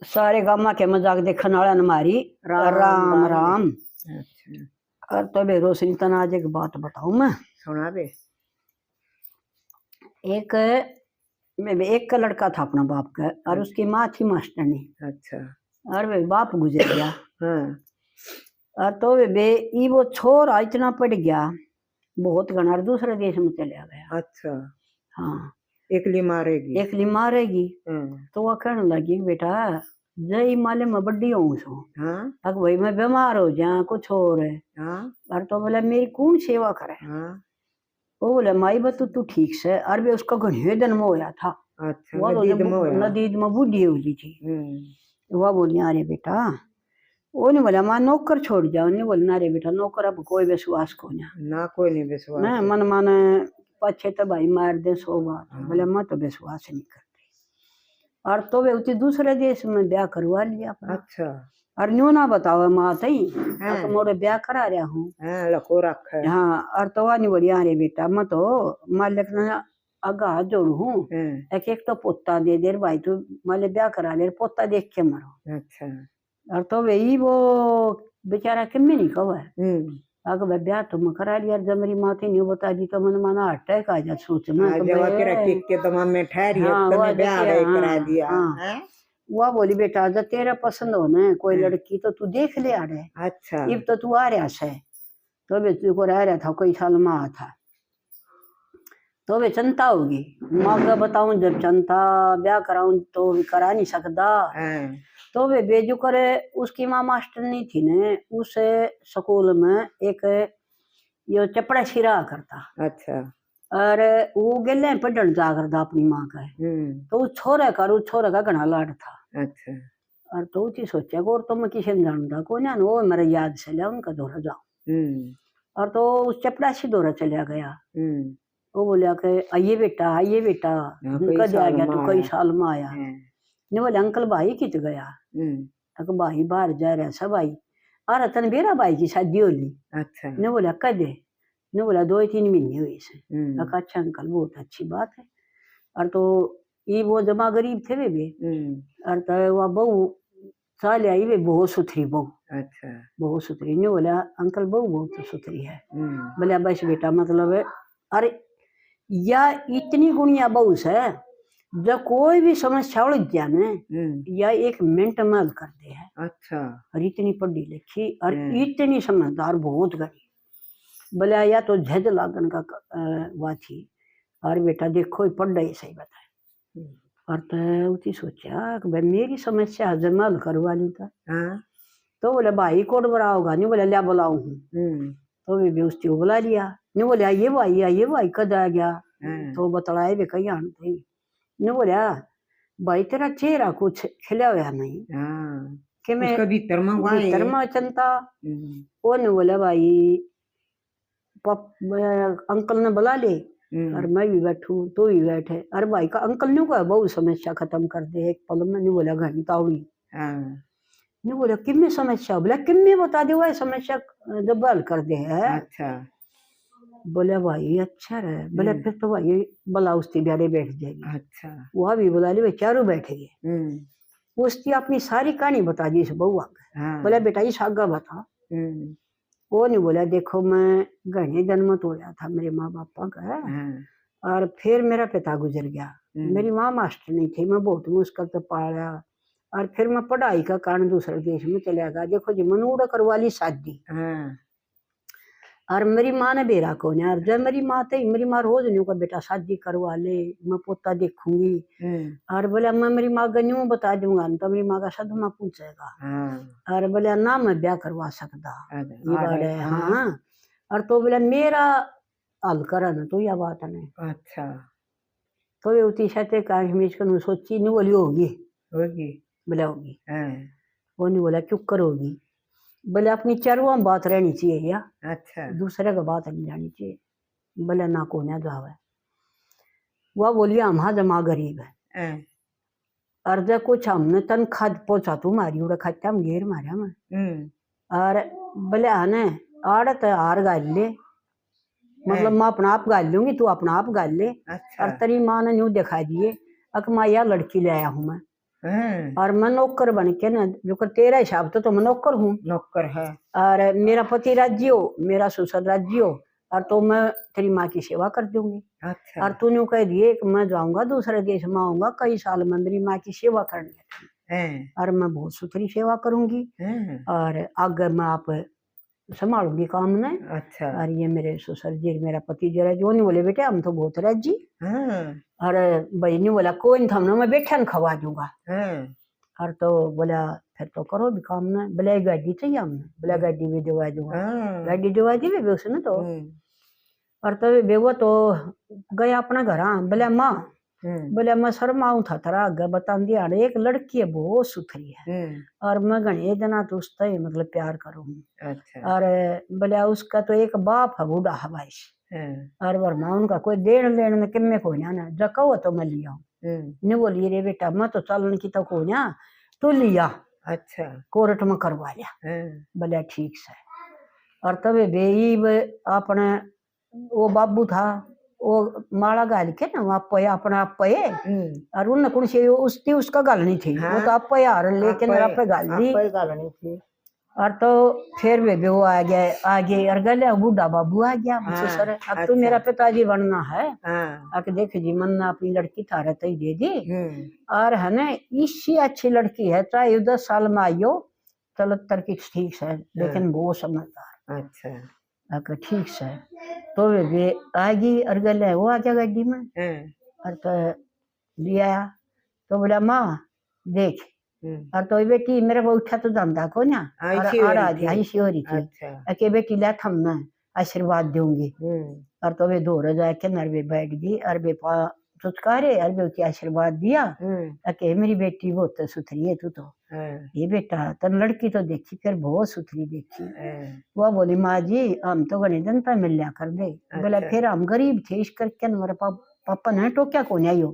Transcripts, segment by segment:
सारे गामा के मजाक देखने वाला हमारी राम राम राम। अच्छा और तो बे रोशनी तना आज एक बात बताऊं मैं। सुना बे। एक एक का लड़का था अपना बाप का और उसकी माँ थी मास्टरनी। अच्छा और वे बाप गुजर गया। हाँ और तो वे ई वो छोरा इतना पड़ गया बहुत घना और दूसरे देश में चला गया। अच्छा हाँ एकली मारेगी एकली मारेगी। हाँ तो वह कहने लगी बेटा जय माले में बड्डी हूँ सो हाँ अब भाई मैं बीमार हो जा कुछ और है। हाँ और तो बोला मेरी कौन सेवा करे। हाँ वो बोले माई बतू तू ठीक से और भी उसका घने जन्म होया था। अच्छा वह तो नदीद में होया नदीद में बूढ़ी हुई थी। वह बोली अरे बेटा वो नहीं बोला माँ नौकर छोड़ जाओ नहीं बोलना अरे बेटा नौकर अब कोई विश्वास को ना कोई नहीं विश्वास ना मन माने पछे तो भाई मार दे 100 बात बोले मैं तो विश्वास नहीं करती। और तो वे उसी दूसरे देश में ब्याह करवा लिया अपना। अच्छा और न्यू ना बताओ माँ तई मोरे ब्याह करा रहा हूँ। लको रख है हाँ और तो वह नहीं बोली अरे बेटा मैं तो मालिक ने आगा जोड़ू हूँ एक तो पोता दे दे भाई तू माले ब्याह करा ले पोता देख के मरो। अच्छा और तो वही वो बेचारा किम्मे नहीं कहो है अगर मैं ब्याह तुम करा लिया जब मेरी माँ थी नहीं बता दी तो मन माना अटैक आ जा सोच में तो के दमा में ठहरी है हाँ तने ब्याह करा दिया हाँ वह बोली बेटा जब तेरा पसंद हो ना कोई लड़की तो तू देख ले आ रहे। अच्छा इब तो तू आ रहा है तो वे तुझको रह रहा था कोई साल में आ था तो वे चिंता होगी माँ का बताऊं जब चिंता ब्याह कराऊं तो करा नहीं सकता। तो वे बेजू करे उसकी माँ मास्टर नहीं थी ने उस स्कूल में एक यो चपड़ा सिरा करता। अच्छा और वो गेले पढ़न जा करता अपनी माँ का तो उस छोरे का घना लाड था। अच्छा और तो उसी सोचा और तो मैं किसी ने जानता को ना वो मेरे याद से लिया उनका दौरा जाओ। और तो उस चपड़ासी दौरा चला गया। वो बोलिया कि आइए बेटा कद आ गया तू कई साल में आया नहीं बोले अंकल भाई कित गया अक भाई बाहर जा रहा सब भाई अरे तन बेरा भाई की शादी होली। अच्छा नहीं बोला कद नहीं बोला 2-3 महीने हुए से। अच्छा अंकल बहुत अच्छी बात है। और तो ये वो जमा गरीब थे वे और तो वह बहू साल आई वे बहुत सुथरी बहू। अच्छा बहुत सुथरी नहीं बोला अंकल बहू बहुत सुथरी है। बोले बस बेटा मतलब अरे या इतनी गुणिया बहू है जब कोई भी समस्या उलझ गया ना या 1 मिनट में हल कर दे है। अच्छा और इतनी पढ़ी लिखी और इतनी समझदार बहुत गई बोले या तो झज लागन का हुआ थी। और बेटा देखो पढ़ रही सही बताए। और तो उसी सोचा कि भाई मेरी समस्या जब हल करवा लूँ तो बोले भाई कोड बड़ा होगा नहीं बोले लिया बुलाऊ हूँ। तो भी उसको बुला लिया नहीं बोले आइए भाई कद आ गया तो बतलाए वे कहीं आनते नहीं बोलिया भाई तेरा चेहरा कुछ खिला हुआ नहीं कि मैं भीतर में चिंता वो नहीं बोला भाई अंकल ने बुला ले और मैं भी बैठू तो भी बैठे अरे भाई का अंकल ने कहा बहुत समस्या खत्म कर दे एक पल में नहीं बोला घंटा उड़ी नहीं बोला किम्मे समस्या बोला किम्मे बता दे वह समस्या जब हल कर दे है। अच्छा बोले भाई अच्छा रहे बोले फिर तो भाई ब्लाउज की ब्यारे बैठ जाएगी। अच्छा वह भी बुला ली चारों बैठेंगे उसकी अपनी सारी कहानी बता दी इस बउआ बोले बेटा ये सागा बता। वो नहीं बोला देखो मैं घने जन्म तो होया था मेरे माँ बापा का और फिर मेरा पिता गुजर गया मेरी माँ मास्टर नहीं थी मैं बहुत मुश्किल से पाला और फिर मैं पढ़ाई का कारण दूसरे देश में चला गया। देखो जी मनूड़ा करवा ली शादी और मेरी माँ ने बेरा को यार जब मेरी माँ थी मेरी माँ रोज न्यू का बेटा शादी करवा ले मैं पोता देखूंगी और बोले मैं मेरी माँ का न्यू बता दूंगा तो मेरी माँ का सदमा पूछेगा और बोले ना मैं ब्याह करवा सकता ये बात है। हाँ और तो बोले मेरा हल करा ना तो यह बात नहीं। अच्छा तो ये उती साथे कहा सोची नहीं बोली होगी बोले होगी वो नहीं बोला क्यों करोगी बोले अपनी चरवा बात रहनी चाहिए या अच्छा दूसरे का बात नहीं जानी चाहिए बोले ना को ना जावे वह बोलिए हम जमा गरीब है और जब कुछ हमने तन खाद पहुंचा तू मारी उड़ा खाते हम घेर मारा मैं और बोले आने आड़त हार गाल ले मतलब मैं अपना आप गाल लूंगी तू अपना आप गाल ले। अच्छा। और तेरी माँ ने न्यू दिखा दिए अक माँ यह लड़की ले आया हूँ मैं और मैं नौकर बन के ना, जो कर तेरा हिसाब तो मैं नौकर हूँ, नौकर है। और मेरा पति राज्य हो, मेरा ससुर राज्य हो, और तो मैं तेरी माँ की सेवा कर दूंगी। अच्छा। और तूने कह दिए कि मैं जाऊंगा दूसरे देश में, आऊंगा कई साल में मेरी माँ की सेवा करने, और मैं बहुत सुथरी सेवा करूंगी, और आगे मैं आप संभालूंगी काम ने। अच्छा। और ये मेरे ससुर जी, मेरा पति जो है, जो नहीं बोले बेटे हम तो बहुत राजी। और भाई नहीं बोला कोई नहीं, थमने मैं बैठा न खवा दूंगा। और तो बोला फिर तो करो भी काम ना, बोले गाड़ी चाहिए हमने, बोला गाड़ी भी दिवा दूंगा। गाड़ी दिवा दी भी उसने तो। और तो बेवा तो गया अपना घर। बोला माँ, बोले मैं शर्माऊं था तेरा आगे बता दिया, एक लड़की है बहुत सुथरी है, और मैं घने जना तो उसका ही मतलब प्यार करूँ। अच्छा। और बोले उसका तो एक बाप है बूढ़ा है भाई, और वरना उनका कोई देन लेन में किम में कोई ना, जको तो मैं लिया नहीं बोली रे बेटा मैं तो चलन की तो को ना तू लिया। अच्छा। कोर्ट में करवा लिया। बोले ठीक से। और तब बेईब अपने वो बाबू था, वो माला गाल के ना वहाँ पे अपना पे, और उन कुछ उसकी उसका गालनी थी। वो तो आप यार लेकिन आप गालनी थी। और तो फिर वे वो आ गया आगे, और गले बूढ़ा बाबू आ गया ससुर, अब तू मेरा पिताजी बनना है। अब देख जी मन अपनी लड़की थारे तो ही दे दी, और है ना इससे अच्छी लड़की है, चाहे 10 साल में आई हो 73 की ठीक है, लेकिन वो समझदार। अच्छा। ठीक से तो वे आएगी, और गले वो आ गया गाड़ी में, और तो लिया। तो बोला माँ देख, और तो बेटी मेरे को उठा तो जानता को ना, और ऐसी हो रही थी कि बेटी ला थमना आशीर्वाद दूंगी। और तो वे दौड़ जाके नरवे बैठ गई, और वे चुटकारे और वे उसकी आशीर्वाद दिया कि मेरी बेटी बहुत सुथरी है तू तो। ये बेटा तन लड़की तो देखी, फिर बहुत सुथरी देखी। वो बोली माँ जी हम तो गणित जनता मिल लिया कर दे। बोला फिर हम गरीब थे इस करके हमारे पापा ने टोक्या को नहीं आयो।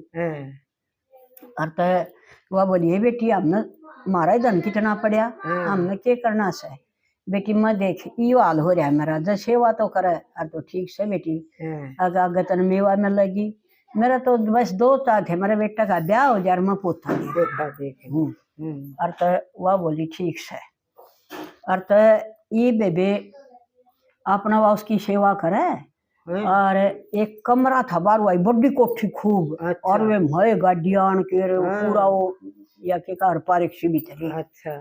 और तो वह बोली बेटी हमने मारा धन कितना पड़ा, हमने क्या करना से बेटी मैं देख यो हाल हो रहा है मेरा, जब सेवा तो करे। और तो ठीक से बेटी आगे आगे तन मेवा में लगी। मेरा तो बस 2 साल थे मेरे बेटा का ब्याह हो जाए, मैं पोता देख। और तो वह बोली ठीक से। और तो ये बेबे अपना वह उसकी सेवा करे, और एक कमरा था बार वाई बड़ी कोठी खूब। अच्छा। और वे महे गाड़ियां के पूरा वो या के कार पारिक सी भी थी। अच्छा।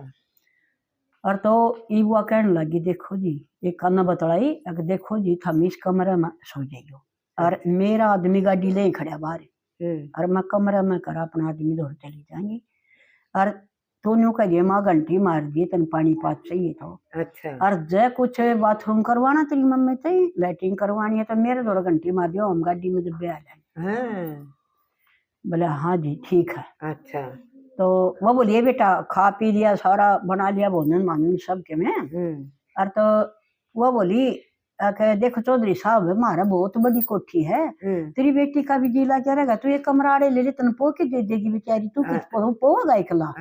और तो ये वो कहने लगी देखो जी एक खाना बतलाई, अगर देखो जी थम इस कमरे में सो जाइयो, और मेरा आदमी गाड़ी ले खड़ा बाहर, और मैं कमरे में कर अपना आदमी दौड़ चली जाएंगी। और दोनों का ये माँ घंटी मार दी तन पानी पात चाहिए तो। अच्छा। और जय कुछ बाथरूम करवाना तेरी मम्मी से लैट्रिन करवानी है तो मेरे 2 घंटी मार दियो, हम गाड़ी में जब आ जाए। बोले हाँ जी ठीक है। अच्छा। तो वो बोलिए बेटा खा पी लिया सारा बना लिया भोजन मानन सब के में। और तो वो बोली देखो चौधरी साहब हमारा बहुत बड़ी कोठी है, तेरी बेटी का भी दिला क्या रहेगा, तू एक कमरा आड़े ले ले तन पो के दे देगी बेचारी, तू किस पोगा एकला।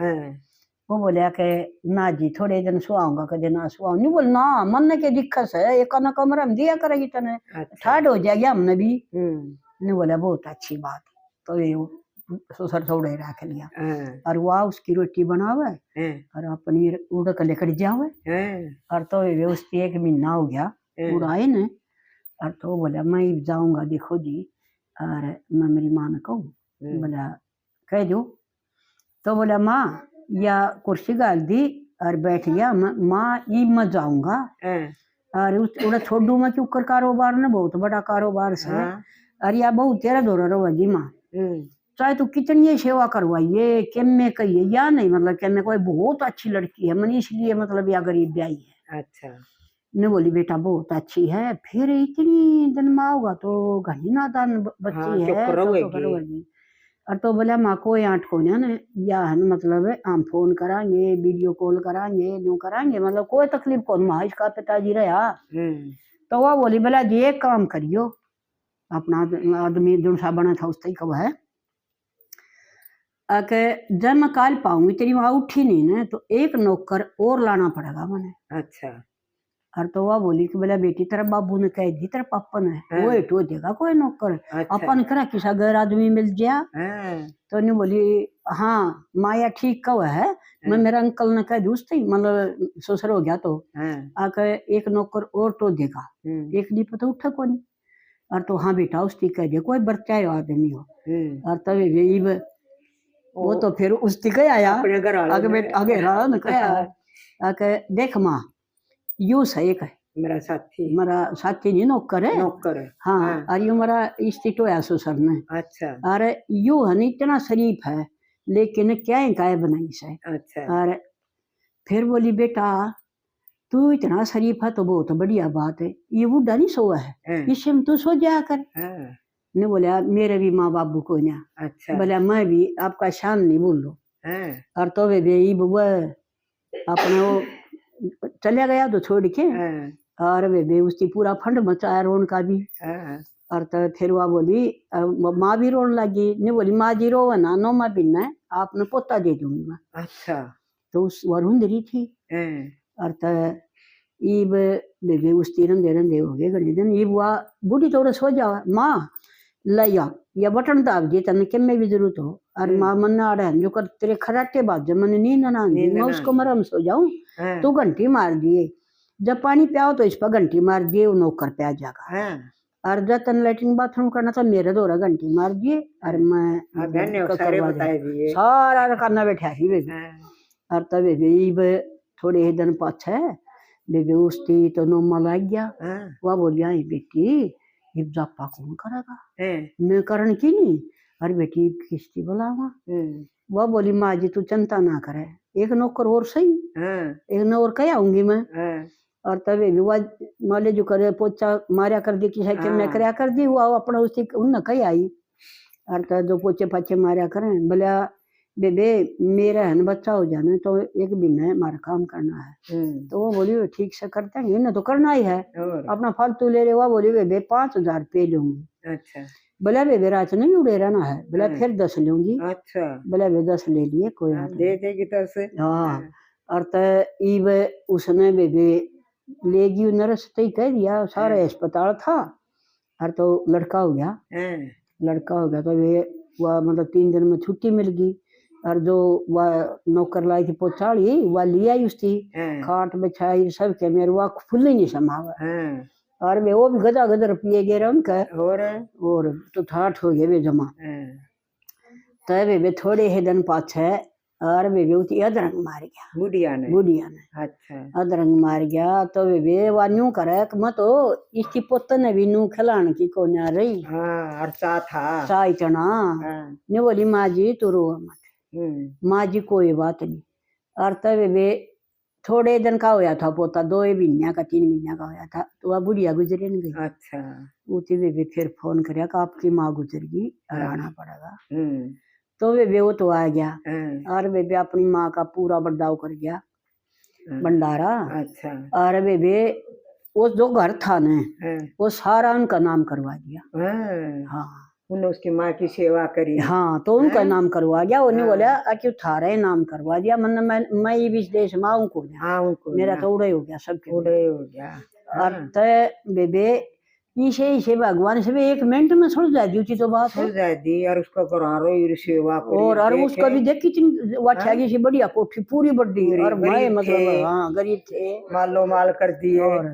वो बोलिया के ना जी थोड़े दिन सुआऊंगा कदे ना सुआऊं। नहीं बोल ना मन के दिक्कत है एक कमरा में दिया करेगी तने। अच्छा। ठाड हो जाएगी हमने भी। नहीं बोला बहुत अच्छी बात। तो ये ससुर थोड़े रख लिया, और वह उसकी रोटी बनावे और अपनी उड़क लेकर जावे। और तो ये उसकी 1 महीना हो गया उड़ाए ने। और तो बोला मैं जाऊंगा देखो जी, और मैं मेरी माँ ने कहूँ। बोला कह दो। तो बोला माँ या कुर्सी गाल दी और बैठ गया। माँ ई मैं जाऊंगा, और उड़ा छोड़ू मैं क्यों कर कारोबार ने बहुत बड़ा कारोबार से। और या बहुत तेरा दौरा रोगी माँ, चाहे तू कितनी सेवा करवाइए केम में कहिए या नहीं, मतलब केम में कोई बहुत अच्छी लड़की है मनी इसलिए मतलब या गरीब ब्याई है। अच्छा। ने बोली बेटा बहुत अच्छी है, फिर इतनी दिन में होगा तो घनी नादान बच्ची है तो करवाएगी। और तो बोला माँ को 8 को ना या है मतलब हम फोन कराएंगे वीडियो कॉल कराएंगे यूं कराएंगे, मतलब कोई तकलीफ कौन माँ इसका पिताजी रहा। तो वह बोली बोला जी एक काम करियो, अपना आदमी जो सा बना था उससे कब है जब मैं काल पाऊंगी तेरी वहां उठी नहीं ना तो एक नौकर और लाना पड़ेगा मैंने। अच्छा। और तो वह बोली कि बोला बेटी तेरा बाबू ने कह दी तेरा पापा ने वो एटो देगा कोई नौकर। अच्छा। अपन करा किसा गैर आदमी मिल गया। तो नहीं बोली हाँ माया ठीक कहा है। मैं मेरा अंकल ने कह दूस थी मतलब ससुर हो गया तो आके एक नौकर और तो देखा एक दी पता उठा को नहीं और तो हाँ बेटा उसकी कह दिया कोई बच्चा आदमी हो और तब ये वो तो फिर उसकी कह आया आगे बेटा आगे रहा न कह आके देख माँ यू सही है मेरा साथी नहीं नौकर है हाँ और यू मेरा स्थित होया ससुर ने अच्छा और यू है इतना शरीफ है लेकिन क्या काय बनाई से अच्छा और फिर बोली बेटा तू इतना शरीफ है तो बहुत बढ़िया बात है ये बूढ़ा नहीं सोया है इससे हम तू सो जाया कर ने बोला मेरे भी माँ बाबू को ना अच्छा बोला मैं भी आपका शान नहीं बोल लो और तो वे बुआ अपने वो चले गया तो छोड़ के और वे उसकी पूरा फंड बचाया रोन का भी और तो फिर वह बोली माँ भी रोने लगी ने बोली माँ जी रो ना नो माँ बिना है आपने पोता दे दूंगी मैं अच्छा तो उस वह रूंद रही थी और तो ईब बेबे उसकी रंधे रंधे हो गए गली दिन ईब वह बूढ़ी थोड़ा सो जाओ माँ लया या बटन दाब दिए तने के में भी जरूरत हो और माँ मन ना रहे जो कर तेरे खराटे बात जब मैंने नींद ना आंदी मैं उसको मरम सो जाऊं तू घंटी मार दिए जब पानी पियाओ तो इस पर घंटी मार दिए वो नौकर पे आ जाएगा और जब तन लैट्रिन बाथरूम करना था मेरे दौरा घंटी मार दिए और मैं सारा करना बैठा ही बेबी और तब बेबी थोड़े दिन पाछे बेबी उसकी तो नोमा लग गया वह बोलिया बेटी ये जापा कौन करेगा मैं करण की नहीं अरे बेटी किस्ती बुलावा वह बोली माँ जी तू चिंता ना करे एक नौकर और सही एक नौकर कह आऊंगी मैं और तभी वह माले जो करे पोचा मारिया कर दी किसी के मैं करया कर दी वो अपना उसकी उन कही आई और तो जो पोचे पाचे मारिया करें बोलिया बेबे मेरा है बच्चा हो जाने तो एक दिन है हमारा काम करना है तो वो बोली ठीक से करते हैं ना तो करना ही है अपना फालतू ले रहे हुआ बोली बेबे 5,000 रुपये लूंगी अच्छा बोला बेबे रात नहीं उड़े रहना है बोला फिर 10 लूंगी अच्छा बोला बे 10 ले लिए कोई दे देगी तो से हाँ और तो ईब उसने बेबे ले गई नर्स तो कह दिया सारा अस्पताल था और तो लड़का हो गया तो वे वह मतलब 3 दिन में छुट्टी मिल गई और जो वह नौकर लाई थी पोचाड़ी वह लिया ही उसकी खाट बिछाई सब के मेरे वह फुल ही नहीं समावा और वे वो भी गदा गदा रुपये गे उनका और तो ठाठ हो गए वे जमा तब वे थोड़े ही दिन पाछे और वे उसी अदरंग मार गया बुढ़िया ने अच्छा अदरंग मार गया तो वे वान्यू करे मत तो इसकी पुत्र ने भी नू खिलाने की को ना रही और चा इतना ने बोली माँ जी तू रो मत माँ जी कोई बात नहीं और तब वे थोड़े दिन का होया था पोता 2 महीने का 3 महीने का होया था तो वह बुढ़िया गुजरे नहीं गई अच्छा उसी वे फिर फोन कर आपकी माँ गुजर गई और आना पड़ेगा तो वे वो तो आ गया और वे अपनी माँ का पूरा बर्दाव कर गया भंडारा अच्छा और वे वो जो घर था ने वो सारा उनका नाम करवा दिया हाँ उन्होंने उसकी माँ की सेवा करी हाँ तो उनका नाम करवा गया उन्हें बोला कि थारे नाम करवा दिया मैं ये बीच देश माँ उनको मेरा तो उड़े हो गया सबके उड़े हो गया और तो बेबे इसे भगवान से भी 1 मिनट में सुल जाती उची तो बात सुल जाती और उसका करारो सेवा और उसका भी देखी थी वाठी सी बढ़िया कोठी पूरी बड़ी और मैं मतलब हाँ गरीब थे मालो माल कर दिए और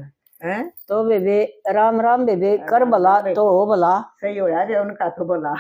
तो बेबे राम राम बेबे कर भला तो हो भला सही हो यार उनका तो भला